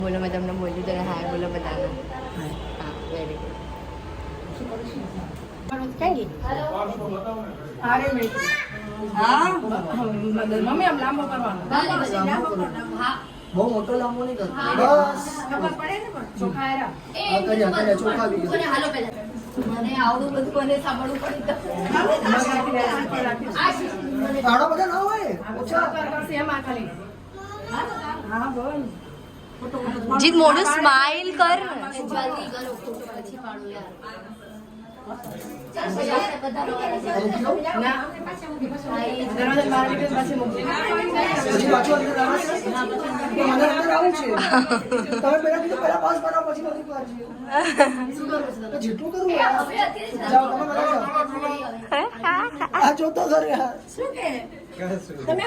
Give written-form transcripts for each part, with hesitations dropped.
બોલો મેં તમને બોલ્યું તો હા બોલો બધાને હા વેરી ગુડ ક્યાં ગઈ હા મમ્મી આમ લાંબો કરવાનો બહુ મોટો લાંબો નહીં કરતો બસ ખબર પડે ને પણ ચોખા આયા આ ચોખા આવી ગયો હાલો પહેલા મને આવડું બધું કોને સાંભળવું પડી તો આડો બધા ના હોય ઓછા એમાં ખાલી હા બોલ જીત મોઢું સ્માઈલ કર જલ્દી કરો ફોટો પછી પાડો યાર પછી પાછો અંદર આવે છે મને અંદર આવું છે તમે પહેલા કીધું પહેલા પાસ બનાવો પછી બધું કરજો જેટલું કરું જાઓ તમે બધા આ જોતો ઘરે યાર શું કે તમે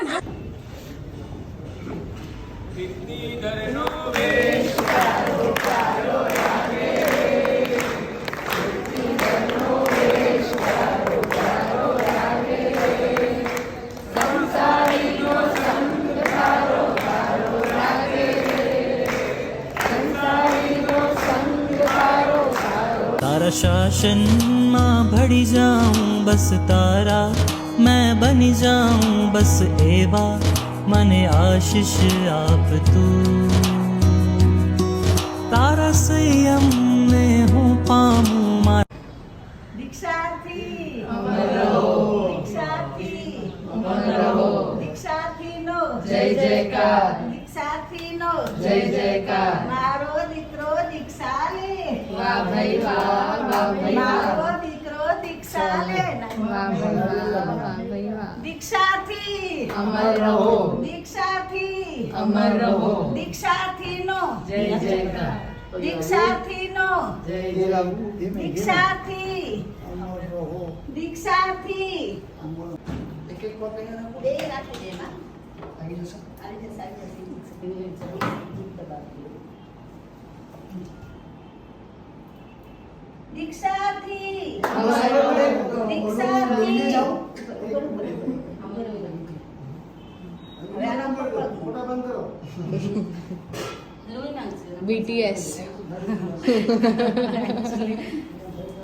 तारा शासन मां भड़ी जाऊं बस तारा मैं बनी जाऊं बस एवा मने आशीष आप तू तारा संयम ने हूँ पामू मार દીક્ષાર્થી અમર રહો દીક્ષાર્થી અમર રહો દીક્ષાર્થીનો જય જયકાર દીક્ષાર્થીનો જય જયકાર મારો દીકરો દીક્ષા લે વાહ ભાઈ વાહ મારો દીકરો દીક્ષા લે દીક્ષાર્થી અમર રહો દીક્ષાર્થી અમર રહો દીક્ષાર્થીનો જય જયકાર દીક્ષાર્થીનો જય જય દીક્ષાર્થી દીક્ષાર્થી એક એક કોપ લઈને નાખો બે રાખી દે માં આવી જશે આવી જશે દીક્ષાર્થી દીક્ષાર્થી મોટા બંધ કરો BTS